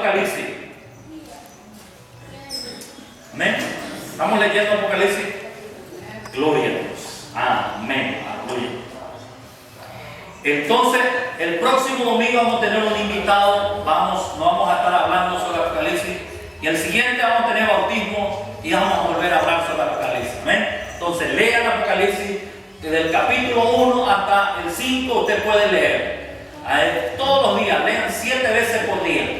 Apocalipsis? Amén. ¿Estamos leyendo Apocalipsis? Gloria a Dios. Amén. Aleluya. Entonces, el próximo domingo vamos a tener un invitado. No vamos a estar hablando sobre Apocalipsis. Y el siguiente vamos a tener bautismo y vamos a volver a hablar sobre Apocalipsis. Amén. Entonces, lean Apocalipsis desde el capítulo 1 hasta el 5. Usted puede leer. Todos los días, lean 7 veces por día.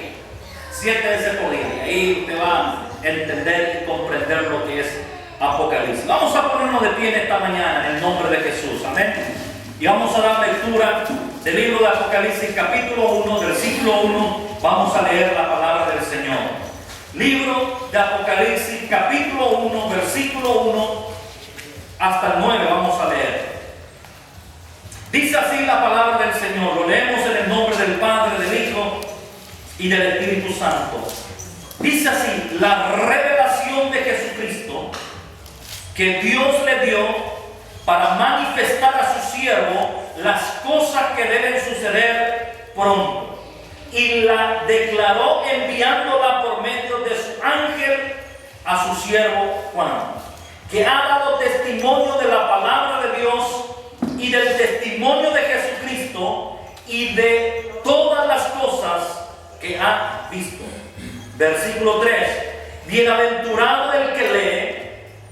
7 veces por día. Y ahí usted va a entender y comprender lo que es Apocalipsis. Vamos a ponernos de pie en esta mañana en el nombre de Jesús. Amén. Y vamos a dar lectura del libro de Apocalipsis, capítulo 1, versículo 1. Vamos a leer la palabra del Señor. Libro de Apocalipsis, capítulo 1, versículo 1 hasta el 9. Vamos a leer. Dice así la palabra del Señor. Lo leemos en el nombre del Padre, del Hijo y del Espíritu Santo. Dice así: la revelación de Jesucristo que Dios le dio para manifestar a su siervo las cosas que deben suceder pronto, y la declaró enviándola por medio de su ángel a su siervo Juan, que ha dado testimonio de la palabra de Dios y del testimonio de Jesucristo y de todas las cosas que ha visto. Versículo 3: bienaventurado el que lee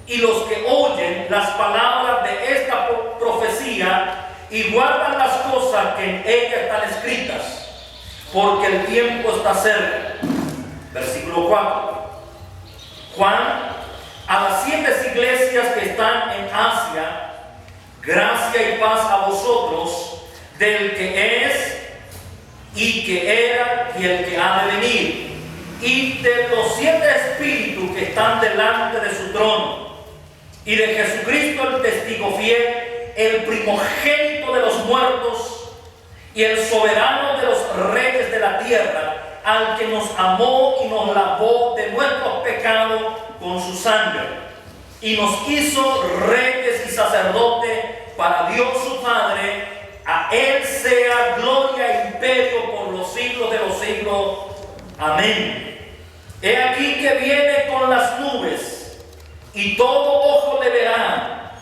y los que oyen las palabras de esta profecía y guardan las cosas que en ella están escritas, porque el tiempo está cerca. Versículo 4: Juan, a las 7 iglesias que están en Asia, gracia y paz a vosotros, del que es y que era y el que ha de venir, y de los 7 espíritus que están delante de su trono, y de Jesucristo el testigo fiel, el primogénito de los muertos y el soberano de los reyes de la tierra, al que nos amó y nos lavó de nuestros pecados con su sangre, y nos hizo reyes y sacerdotes para Dios su Padre. A Él sea gloria e imperio por los siglos de los siglos. Amén. He aquí que viene con las nubes, y todo ojo le verá,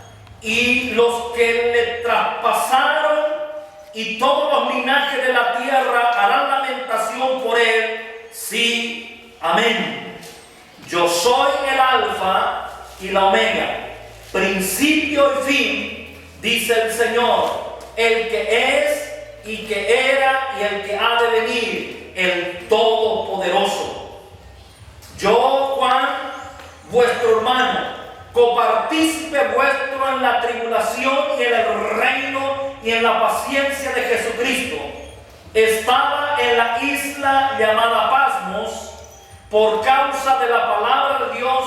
y los que le traspasaron y todos los linajes de la tierra harán lamentación por él. Sí, amén. Yo soy el alfa y la omega, principio y fin, dice el Señor, el que es y que era y el que ha de venir, el Todopoderoso. Yo, Juan, vuestro hermano, copartícipe vuestro en la tribulación y en el reino y en la paciencia de Jesucristo, estaba en la isla llamada Pasmos por causa de la palabra de Dios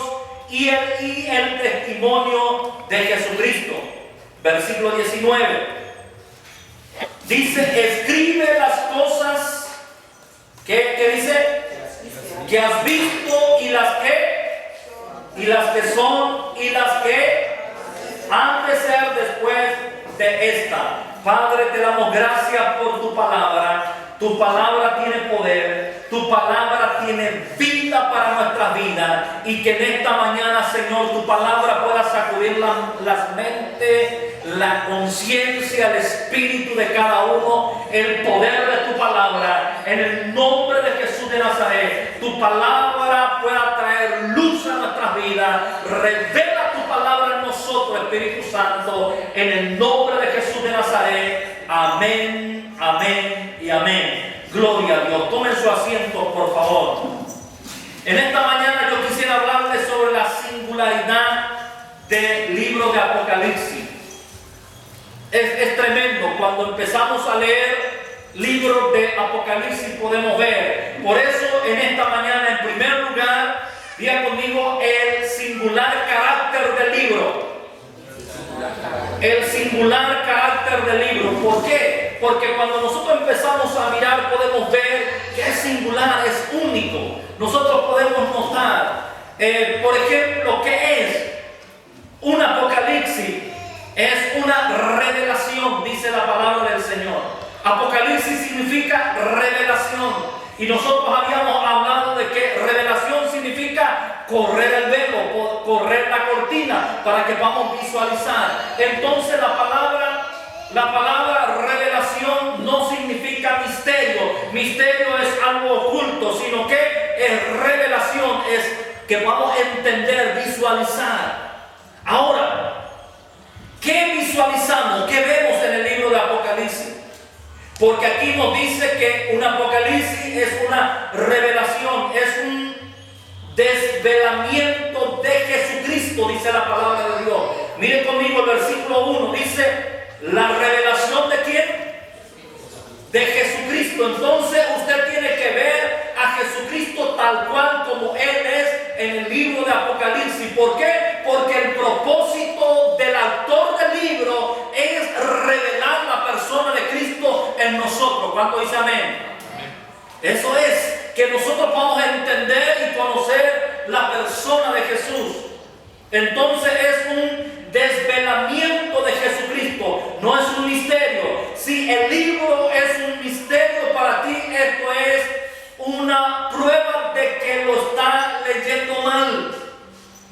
y el testimonio de Jesucristo. Versículo 19 dice: escribe las cosas que dice que has visto, y las que son y las que han de ser después de esta. Padre, te damos gracias por tu palabra. Tu palabra tiene poder, tu palabra tiene vida para nuestras vidas, y que en esta mañana, Señor, tu palabra pueda sacudir las mentes, la conciencia, el espíritu de cada uno, el poder de tu palabra, en el nombre de Jesús de Nazaret. Tu palabra pueda traer luz a nuestras vidas. Revela tu palabra en nosotros, Espíritu Santo, en el nombre de Jesús de Nazaret. Amén, amén y amén. Gloria a Dios. Tomen su asiento, por favor. En esta mañana yo quisiera hablarles sobre la singularidad del libro de Apocalipsis. Es tremendo. Cuando empezamos a leer libros de Apocalipsis podemos ver. Por eso en esta mañana, en primer lugar, diga conmigo el singular carácter del libro. El singular carácter del libro. ¿Por qué? Porque cuando nosotros empezamos a mirar podemos ver que es singular, es único. Nosotros podemos notar, por ejemplo, ¿qué es? Un apocalipsis es una revelación, dice la palabra del Señor. Apocalipsis significa revelación. Y nosotros habíamos hablado correr el velo, correr la cortina para que podamos visualizar. Entonces la palabra revelación no significa misterio. Misterio es algo oculto, sino que es revelación, es que vamos a entender, visualizar. Ahora, ¿qué visualizamos? ¿Qué vemos en el libro de Apocalipsis? Porque aquí nos dice que un Apocalipsis es una revelación, es un desvelamiento de Jesucristo, dice la palabra de Dios. Miren conmigo el versículo 1, dice, ¿la revelación de quién? De Jesucristo. Entonces usted tiene que ver a Jesucristo tal cual como Él es en el libro de Apocalipsis. ¿Por qué? Porque el propósito del autor del libro es revelar la persona de Cristo en nosotros. ¿Cuánto dice amén? Eso es, que nosotros vamos a entender y conocer la persona de Jesús. Entonces es un desvelamiento de Jesucristo, no es un misterio. Si el libro es un misterio para ti, esto es una prueba de que lo está leyendo mal.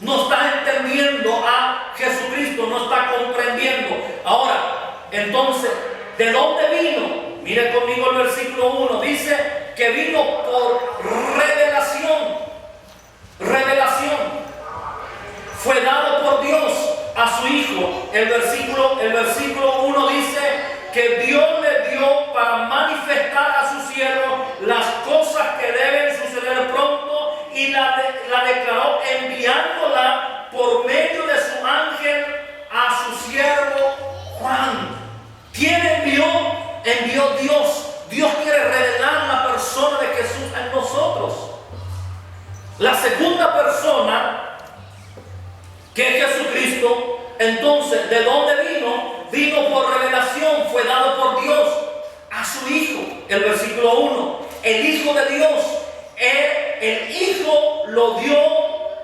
No está entendiendo a Jesucristo, no está comprendiendo. Ahora, entonces, ¿de dónde vino? Mire conmigo el versículo 1, dice que vino por revelación. Revelación. Fue dado por Dios a su Hijo. El versículo 1 dice que Dios le dio para manifestar a su siervo las cosas que deben suceder pronto, y la declaró enviándola por medio de su ángel a su siervo Juan. ¿Quién envió? Envió Dios. Dios quiere revelar la persona de Jesús en nosotros. La segunda persona, que es Jesucristo, entonces, ¿de dónde vino? Vino por revelación, fue dado por Dios a su Hijo. El versículo 1, el Hijo de Dios, el Hijo lo dio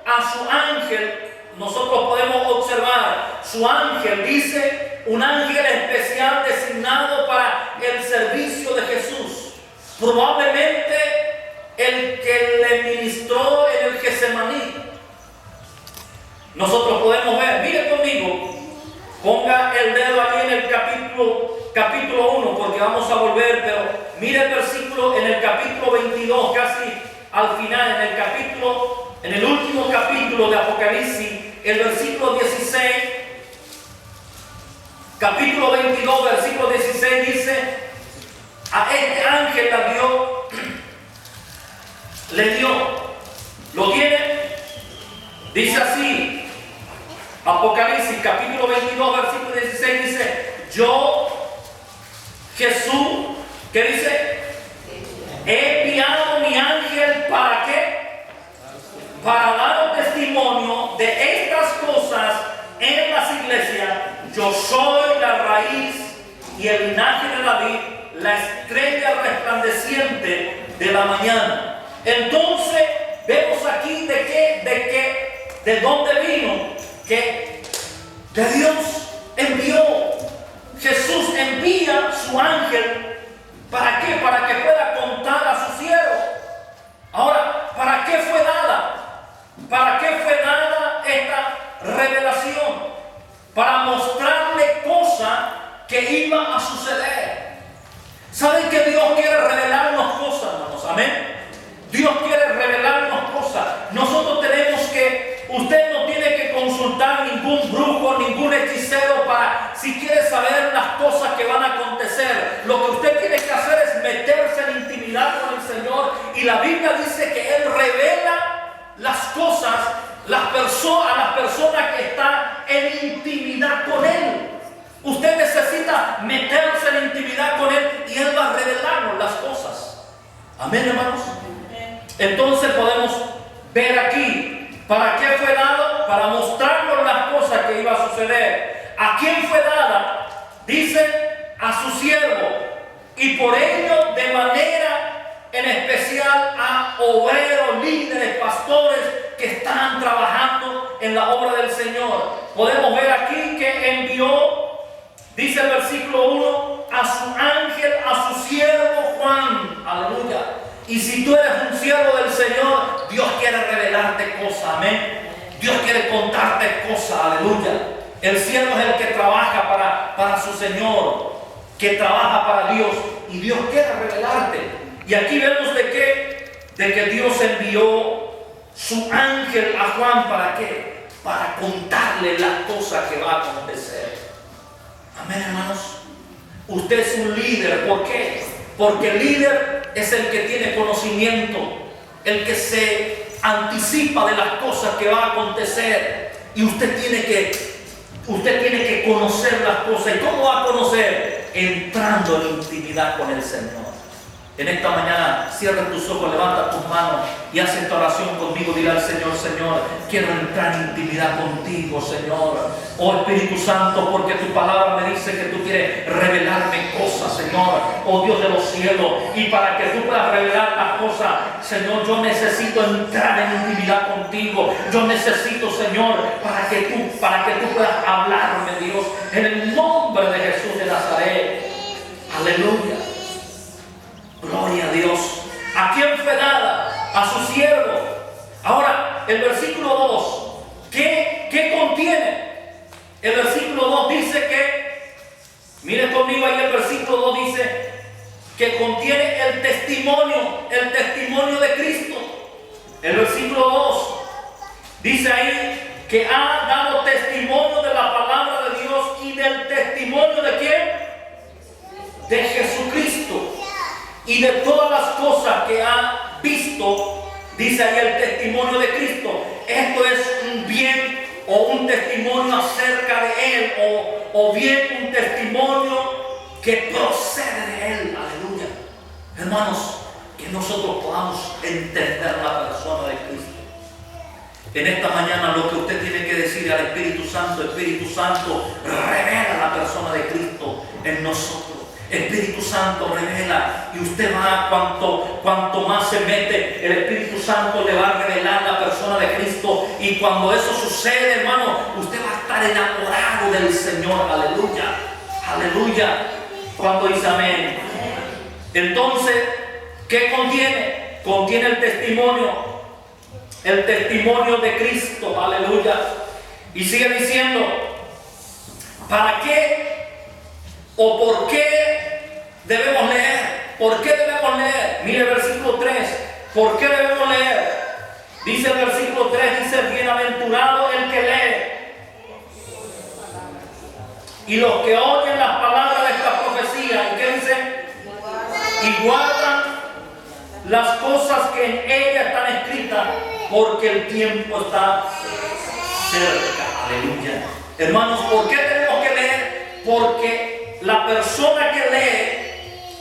a su ángel. Nosotros podemos observar, su ángel, dice, un ángel especial designado para el servicio de Jesús. Probablemente el que le ministró en el Getsemaní. Nosotros podemos ver, mire conmigo, ponga el dedo ahí en el capítulo 1, porque vamos a volver, pero mire el versículo en el capítulo 22, casi al final, en el último capítulo de Apocalipsis, el versículo 16, capítulo 22, versículo 16 dice, a este ángel le dio, ¿lo tiene? Dice así, Apocalipsis capítulo 22 versículo 16 dice, yo, Jesús, ¿qué dice? He enviado mi ángel, ¿para qué? Para dar testimonio de estas cosas en las iglesias. Yo soy la raíz y el linaje de David, la estrella resplandeciente de la mañana. Entonces vemos aquí de dónde vino, que de Dios envió. Jesús envía su ángel, ¿para qué? Para que pueda contar a su siervo. Ahora, ¿para qué fue dada? ¿Para qué fue dada esta revelación? Para mostrarle cosas que iban a suceder. ¿Saben que Dios quiere revelarnos cosas, hermanos? Amén. Dios quiere revelarnos cosas. Nosotros tenemos que, usted no tiene que consultar ningún brujo, ningún hechicero para, si quiere saber las cosas que van a acontecer. Lo que usted tiene que hacer es meterse en intimidad con el Señor. Y la Biblia dice que Él revela las cosas a las personas que están en intimidad con Él. Usted necesita meterse en intimidad con Él y Él va a revelarnos las cosas. Amén, hermanos. Entonces podemos ver aquí, ¿para qué fue dado? Para mostrarnos las cosas que iba a suceder. ¿A quién fue dada? Dice, a su siervo, y por ello de manera en especial a obreros, líderes, pastores que están trabajando en la obra del Señor. Podemos ver aquí que envió, dice el versículo 1, a su ángel, a su siervo Juan. Aleluya. Y si tú eres un siervo del Señor, Dios quiere revelarte cosas, amén. Dios quiere contarte cosas, aleluya. El siervo es el que trabaja para su Señor, que trabaja para Dios, y Dios quiere revelarte. Y aquí vemos de que Dios envió su ángel a Juan, ¿para qué? Para contarle las cosas que va a acontecer. Amén, hermanos. Usted es un líder, ¿por qué? Porque el líder es el que tiene conocimiento, el que se anticipa de las cosas que va a acontecer. Y usted tiene que conocer las cosas. ¿Y cómo va a conocer? Entrando en intimidad con el Señor. En esta mañana, cierra tus ojos, levanta tus manos y haz esta oración conmigo. Dile al Señor: Señor, quiero entrar en intimidad contigo, Señor. Oh Espíritu Santo, porque tu palabra me dice que tú quieres revelarme cosas, Señor. Oh Dios de los cielos. Y para que tú puedas revelar las cosas, Señor, yo necesito entrar en intimidad contigo. Yo necesito, Señor, para que tú puedas hablarme, Dios. En el nombre de Jesús de Nazaret. Aleluya. Gloria a Dios. ¿A quién fue dada? A su siervo. Ahora, el versículo 2, ¿qué contiene? El versículo 2 dice que, miren conmigo ahí, el versículo 2 dice que contiene el testimonio de Cristo. El versículo 2 dice ahí que ha dado testimonio de la palabra de Dios y del testimonio de ¿quién? De Jesucristo. Y de todas las cosas que ha visto, dice ahí el testimonio de Cristo. Esto es un bien o un testimonio acerca de Él, o bien un testimonio que procede de Él. Aleluya. Hermanos, que nosotros podamos entender la persona de Cristo. En esta mañana lo que usted tiene que decir al Espíritu Santo: Espíritu Santo, revela la persona de Cristo en nosotros. Espíritu Santo, revela. Y usted va, cuanto más se mete, el Espíritu Santo le va a revelar la persona de Cristo. Y cuando eso sucede, hermano, usted va a estar enamorado del Señor. Aleluya, aleluya. Cuando dice amén. Entonces, ¿qué contiene? Contiene el testimonio de Cristo. Aleluya. Y sigue diciendo, ¿para qué o por qué debemos leer? ¿Por qué debemos leer? Mire el versículo 3. ¿Por qué debemos leer? Dice el versículo 3, dice: bienaventurado el que lee y los que oyen las palabras de esta profecía. ¿Y qué dice? Y guardan las cosas que en ella están escritas, porque el tiempo está cerca. Aleluya. Hermanos, ¿por qué tenemos que leer? Porque la persona que lee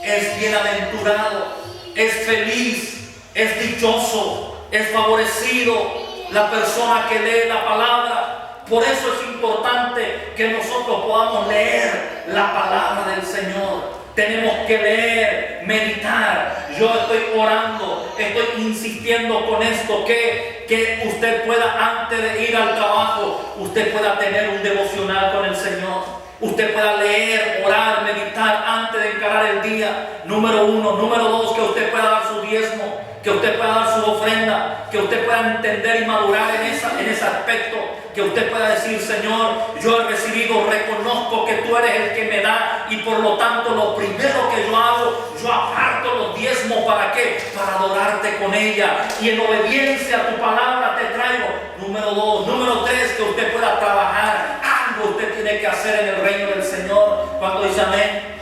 es bienaventurado, es feliz, es dichoso, es favorecido. La persona que lee la palabra. Por eso es importante que nosotros podamos leer la palabra del Señor. Tenemos que leer, meditar. Yo estoy orando, estoy insistiendo con esto, que usted pueda, antes de ir al trabajo, usted pueda tener un devocional con el Señor. Usted pueda leer, orar, meditar antes de encarar el día. Número 1. Número 2, que usted pueda dar su diezmo, que usted pueda dar su ofrenda, que usted pueda entender y madurar en ese aspecto, que usted pueda decir: Señor, yo he recibido, reconozco que tú eres el que me da, y por lo tanto lo primero que yo hago, yo aparto los diezmos. ¿Para qué? Para adorarte con ella, y en obediencia a tu palabra te traigo. Número 2. Número 3, que usted pueda trabajar. Algo usted tiene que hacer en el reino del Señor. Cuando dice amén,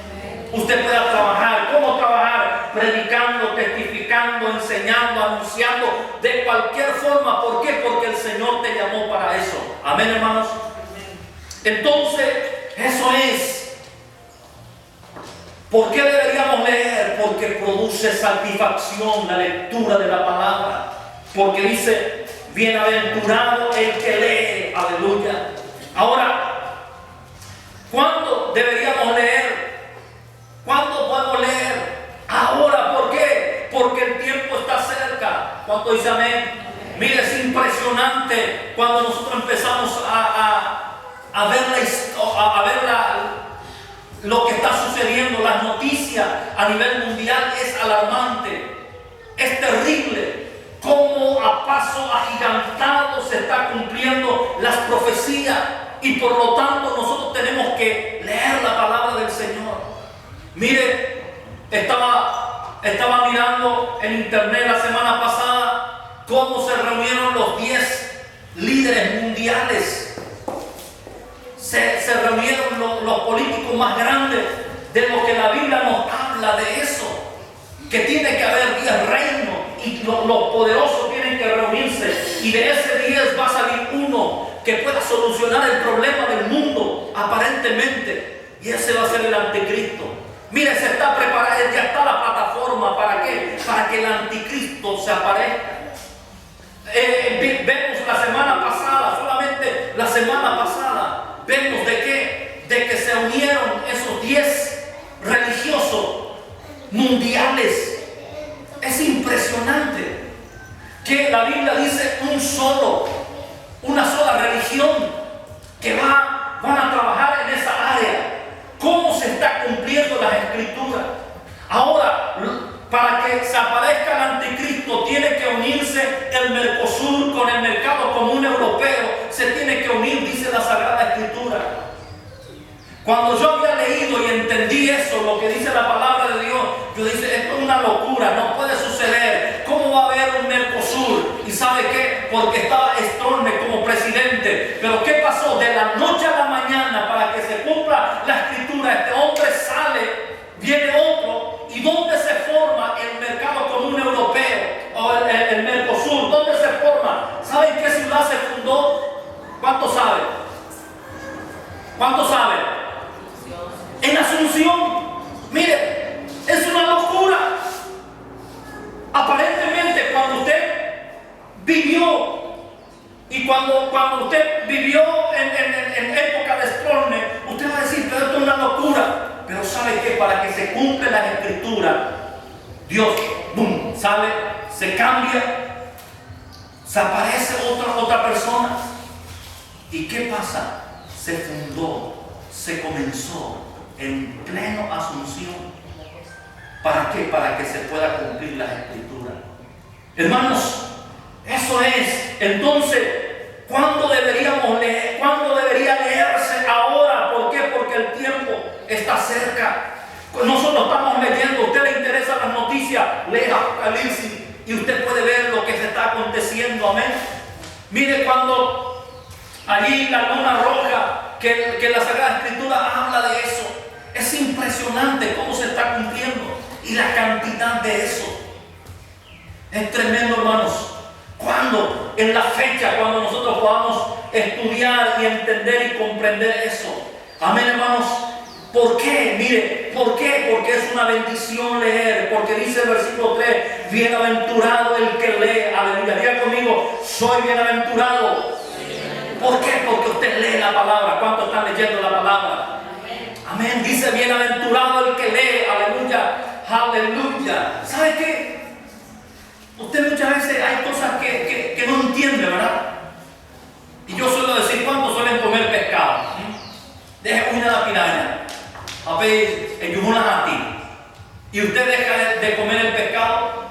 usted pueda trabajar. ¿Cómo trabajar? Predicando, testificando, enseñando, anunciando, de cualquier forma. ¿Por qué? Porque el Señor te llamó para eso. Amén, hermanos. Entonces, eso es. ¿Por qué deberíamos leer? Porque produce satisfacción la lectura de la palabra. Porque dice: bienaventurado el que lee. Aleluya. Ahora, ¿cuándo deberíamos leer? ¿Cuándo podemos leer? Ahora. ¿Por qué? Porque el tiempo está cerca. ¿Cuánto dice amén? Mire, es impresionante cuando nosotros empezamos a ver lo que está sucediendo. Las noticias a nivel mundial es alarmante. Es terrible cómo a paso agigantado se está cumpliendo las profecías, y por lo tanto nosotros tenemos que leer la palabra del Señor. Mire, estaba mirando en internet la semana pasada cómo se reunieron los 10 líderes mundiales. Se reunieron los políticos más grandes, de los que la Biblia nos habla de eso, que tiene que haber 10 reinos y los poderosos tienen que reunirse, y de ese 10 va a salir uno que pueda solucionar el problema del mundo aparentemente, y ese va a ser el anticristo. Mire, se está preparando, ya está la plataforma. ¿Para qué? Para que el anticristo se aparezca. Vemos la semana pasada, solamente la semana pasada, vemos de que se unieron esos 10 religiosos mundiales. Es impresionante que la Biblia dice una sola religión que van a trabajar en esa área. ¿Cómo se está cumpliendo las escrituras? Ahora, para que se aparezca el anticristo, tiene que unirse el Mercosur con el mercado común europeo. Se tiene que unir, dice la Sagrada Escritura. Cuando yo había leído y entendí eso, lo que dice la palabra de Dios, yo dije, esto es una locura, no puede suceder. ¿Cómo va a haber un Mercosur? ¿Y sabe qué? Porque estaba Storne como presidente. Pero ¿qué pasó? De la noche a la mañana, para que se cumpla la escritura, este hombre sale, viene otro. ¿Y dónde se forma el mercado común europeo? O el Mercosur, ¿dónde se forma? ¿Saben qué ciudad se fundó? ¿Cuánto sabe? ¿Cuánto sabe? En Asunción. Mire, es una locura. Aparentemente, cuando usted vivió, y cuando usted vivió en época de Storne, usted va a decir, pero esto es una locura. Pero ¿sabe qué? Para que se cumpla la escritura, Dios, boom, sale, se cambia, se aparece otra persona. ¿Y qué pasa? Se fundó, se comenzó en pleno Asunción. ¿Para qué? Para que se pueda cumplir las escrituras. Hermanos, eso es. Entonces, ¿cuándo deberíamos leer? ¿Cuándo debería leerse? Ahora. ¿Por qué? Porque el tiempo está cerca. Nosotros estamos leyendo. ¿A usted le interesan las noticias? Lea Apocalipsis y usted puede ver lo que se está aconteciendo. Amén. Mire, cuando allí la luna roja, que la Sagrada Escritura habla de eso. Es impresionante cómo se está cumpliendo y la cantidad de eso. Es tremendo, hermanos. Cuando en la fecha, cuando nosotros podamos estudiar y entender y comprender eso. Amén, hermanos. ¿Por qué? Mire, ¿por qué? Porque es una bendición leer. Porque dice el versículo 3, bienaventurado el que lee. Aleluya. Diga conmigo, soy bienaventurado. ¿Por qué? Porque usted lee la palabra. ¿Cuántos están leyendo la palabra? Amén. Dice bienaventurado el que lee. Aleluya. Aleluya. ¿Sabe qué? Usted muchas veces hay cosas que no entiende, ¿verdad? Y yo suelo decir, ¿cuántos suelen comer pescado? Deje una la piraña. A ver, a ti. ¿Y usted deja de comer el pescado?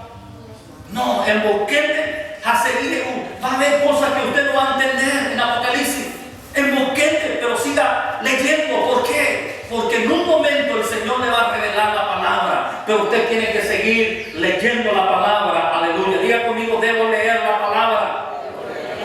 No, el boquete va a haber cosas que usted no va a entender en Apocalipsis. El boquete, pero siga leyendo. ¿Por qué? Porque en un momento el Señor le va a revelar la palabra, pero usted tiene que seguir leyendo la palabra. Aleluya. Diga conmigo, debo leer la palabra.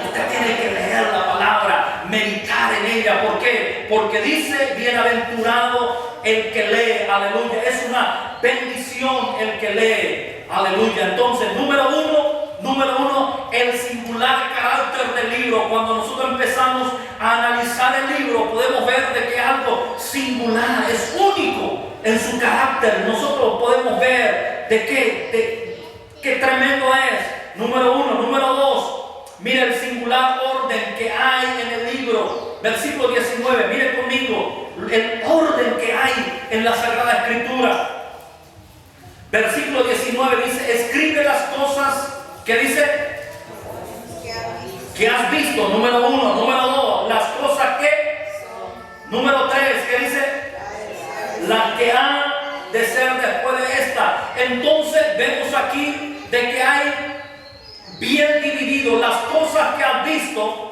Usted tiene que leer la palabra, meditar en ella. ¿Por qué? Porque dice bienaventurado el que lee. Aleluya. Es una bendición el que lee. Aleluya. Entonces, número uno, el singular carácter del libro. Cuando nosotros empezamos a analizar el libro, podemos ver de que es algo singular, es único en su carácter. Nosotros podemos ver qué tremendo es. Número uno. Número dos, mire el singular orden que hay en el libro. Versículo 19, mire conmigo el orden que hay en la Sagrada Escritura. Versículo 19 dice, escribe las cosas que dice que has visto. Número uno. Número dos, las cosas que número tres, que dice las que han de ser después de esta. Entonces vemos aquí de que hay bien dividido las cosas que has visto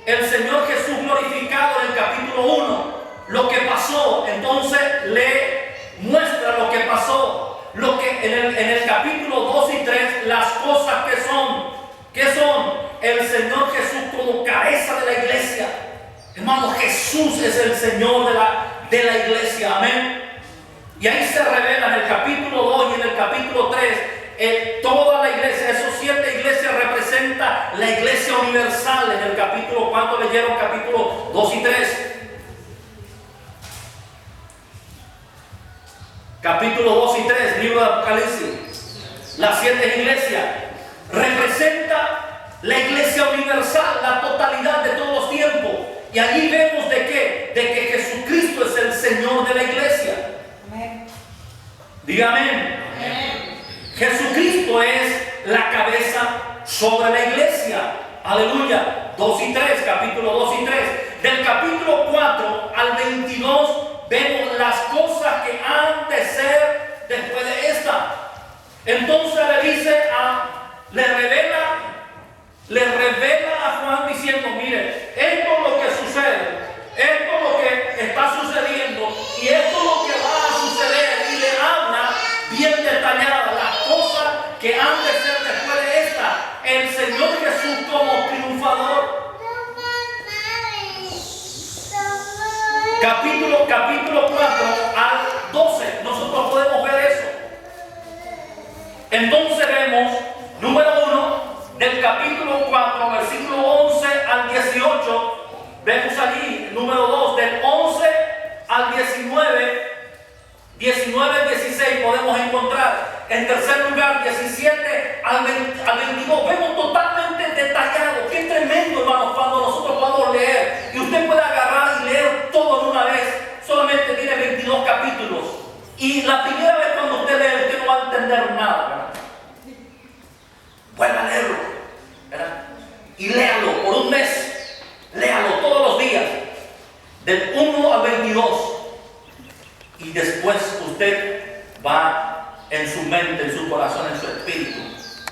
el Señor Jesús glorificado en el capítulo 1, lo que pasó. Entonces le muestra lo que pasó, lo que en el capítulo 2 y 3, las cosas que son. ¿Qué son? El Señor Jesús como cabeza de la iglesia. Hermano, Jesús es el Señor de la iglesia. Amén. Y ahí se revela en el capítulo 2 y en el capítulo 3, toda la iglesia, esos 7 iglesias representa la iglesia universal. En el capítulo, ¿cuánto leyeron? Capítulo 2 y 3. Capítulo 2 y 3, libro de Apocalipsis. Las 7 iglesias representa la iglesia universal, la totalidad de todos los tiempos. Y allí vemos de que Jesucristo es el Señor de la iglesia. Amén. Diga amén. Amén. Jesucristo es la cabeza sobre la iglesia. Aleluya. 2 y 3, capítulo 2 y 3. Del capítulo 4 al 22 vemos las cosas que han de ser después de esta. Entonces le revela a Juan diciendo: mire, esto es lo que sucede, esto es lo que está sucediendo y esto es lo que va a suceder, y le habla bien detallada las cosas que han de ser después de esta. El Señor Jesús como triunfador. Capítulo 4 al 12, nosotros podemos ver eso. Entonces vemos, número 1, del capítulo 4, versículo 11 al 18, vemos allí, número 2, del 11 al 19, 16 podemos encontrar. En tercer lugar, 17 al 22, vemos totalmente detallado. Qué tremendo, hermanos, cuando nosotros podamos leer. Y usted puede agarrar y leer todo de una vez. Solamente tiene 22 capítulos. Y la primera vez cuando usted lee, usted no va a entender nada, ¿verdad? Vuelva a leerlo, ¿verdad? Y léalo por un mes. Léalo todos los días. Del 1 al 22. Y después usted va en su mente, en su corazón, en su espíritu,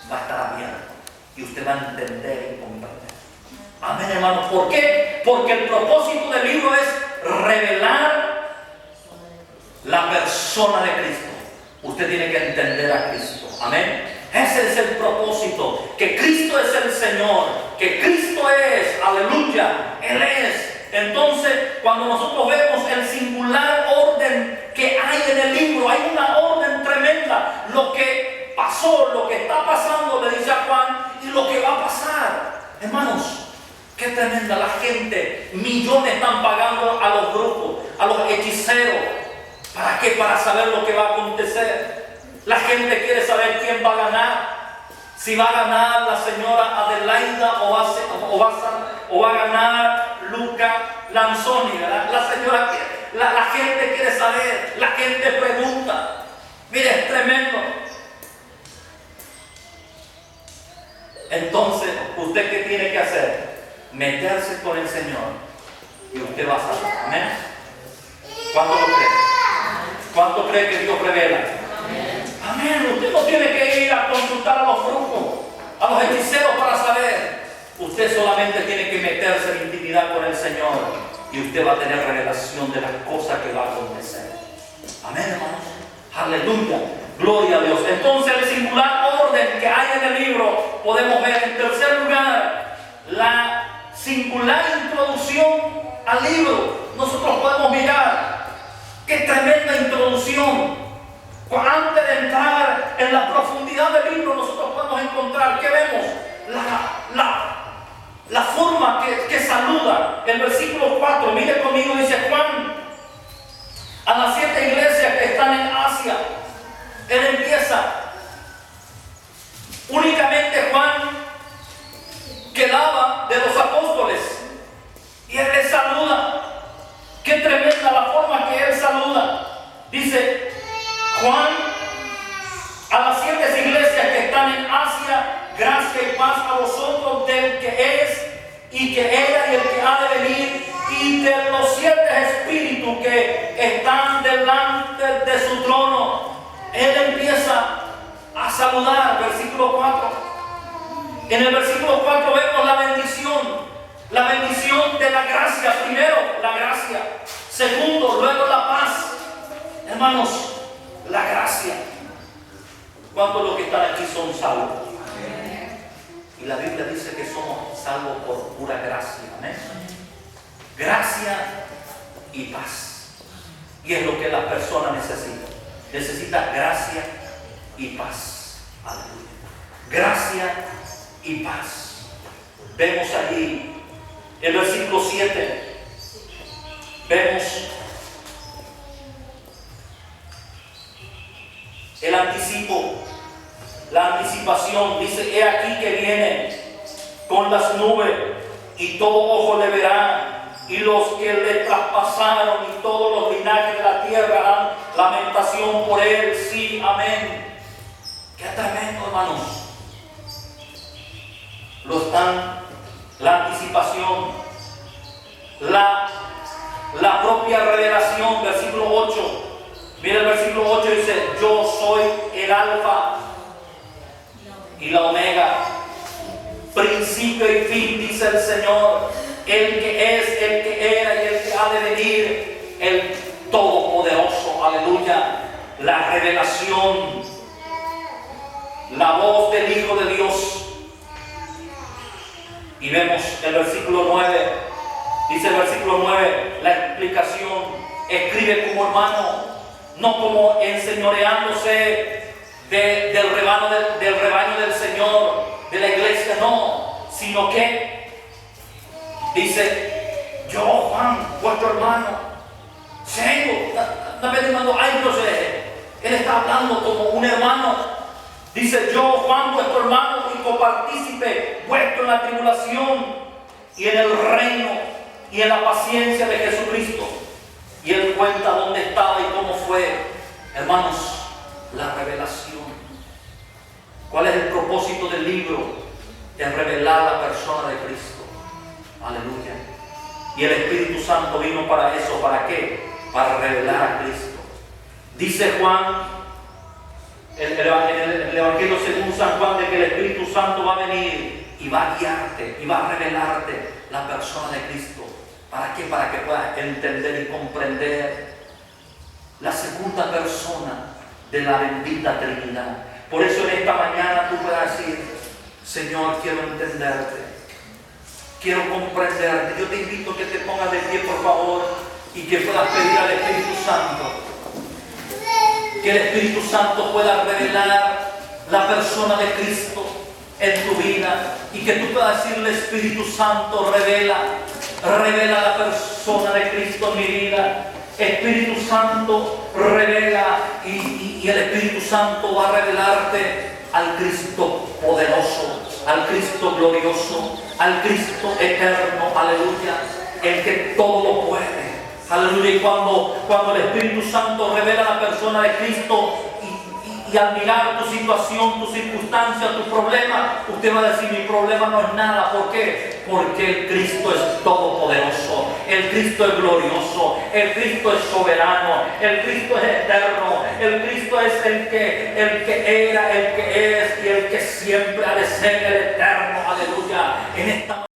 va a estar abierto. Y usted va a entender y comprender. Amén, hermanos. ¿Por qué? Porque el propósito del libro es revelar la persona de Cristo. Usted tiene que entender a Cristo. Amén. Ese es el propósito. Que Cristo es el Señor. Que Cristo es, aleluya, Él es. Entonces, cuando nosotros vemos el singular orden que hay en el libro, hay una orden tremenda. Lo que pasó, lo que está pasando, le dice a Juan, y lo que va a pasar. Hermanos, qué tremenda la gente. Millones están pagando a los brujos, a los hechiceros. ¿Para qué? Para saber lo que va a acontecer. La gente quiere saber quién va a ganar. Si va a ganar la señora Adelaida o va a ganar Luca Lanzoni, ¿verdad? La gente quiere saber, la gente pregunta. Mire, es tremendo. Entonces, ¿usted qué tiene que hacer? Meterse con el Señor y usted va a saber. Amén. ¿Cuánto lo cree? ¿Cuánto cree que Dios revela? Amén. Usted no tiene que ir a consultar a los brujos, a los hechiceros para saber. Usted solamente tiene que meterse en intimidad con el Señor y usted va a tener revelación de las cosas que va a acontecer. Amén, hermanos. Aleluya. Gloria a Dios. Entonces, el singular orden que hay en el libro, podemos ver en tercer lugar la singular introducción al libro. Nosotros podemos mirar qué tremenda introducción. Antes de entrar en la profundidad del libro, nosotros podemos encontrar, ¿qué vemos? La forma que saluda. El versículo 4, mire conmigo, dice Juan, a las 7 iglesias que están en Asia. Él empieza. Únicamente Juan quedaba de los apóstoles. Y él les saluda. Qué tremenda la forma que él saluda. Dice Juan, a las 7 iglesias que están en Asia, gracia y paz a vosotros del que es y que era y el que ha de venir, y de los 7 espíritus que están delante de su trono. Él empieza a saludar, versículo 4. En el versículo 4 vemos la bendición de la gracia. Primero, la gracia. Segundo, luego la paz. Hermanos, la gracia. ¿Cuántos de los que están aquí son salvos? Y la Biblia dice que somos salvos por pura gracia. ¿Amén? Gracia y paz. Y es lo que la persona necesita. Necesita gracia y paz. Aleluya. Gracia y paz. Vemos allí el versículo 7. Vemos el anticipo, la anticipación. Dice: he aquí que viene con las nubes, y todo ojo le verá, y los que le traspasaron y todos los linajes de la tierra harán lamentación por él. Sí, amén. Qué tremendo, hermanos. La anticipación, la propia revelación. Versículo 8. Mira el versículo 8, dice: yo soy el alfa y la omega, principio y fin, dice el Señor, el que es, el que era y el que ha de venir, el Todopoderoso. Aleluya. La revelación, la voz del Hijo de Dios. Y vemos el versículo 9. Dice el versículo 9, la explicación: escribe como hermano, no como enseñoreándose del rebaño del Señor, de la iglesia, no, sino que dice: yo, Juan, vuestro hermano, él está hablando como un hermano. Dice: yo, Juan, vuestro hermano, y copartícipe vuestro en la tribulación y en el reino y en la paciencia de Jesucristo. Y él cuenta dónde estaba y cómo fue. Hermanos, la revelación. ¿Cuál es el propósito del libro? En revelar la persona de Cristo. Aleluya. Y el Espíritu Santo vino para eso. ¿Para qué? Para revelar a Cristo. Dice Juan, el Evangelio según San Juan, de que el Espíritu Santo va a venir y va a guiarte y va a revelarte la persona de Cristo. ¿Para qué? Para que puedas entender y comprender la segunda persona de la bendita Trinidad. Por eso en esta mañana tú puedas decir: Señor, quiero entenderte, quiero comprenderte. Yo te invito a que te pongas de pie, por favor, y que puedas pedir al Espíritu Santo, que el Espíritu Santo pueda revelar la persona de Cristo en tu vida, y que tú puedas decirle: Espíritu Santo, revela la persona de Cristo en mi vida. Espíritu Santo, revela, y el Espíritu Santo va a revelarte al Cristo poderoso, al Cristo glorioso, al Cristo eterno. Aleluya. El que todo lo puede. Aleluya. Y cuando el Espíritu Santo revela la persona de Cristo, y al mirar tu situación, tu circunstancia, tu problema, usted va a decir: mi problema no es nada. ¿Por qué? Porque el Cristo es todopoderoso, el Cristo es glorioso, el Cristo es soberano, el Cristo es eterno, el Cristo es el que era, el que es y el que siempre ha de ser, el eterno. Aleluya. En esta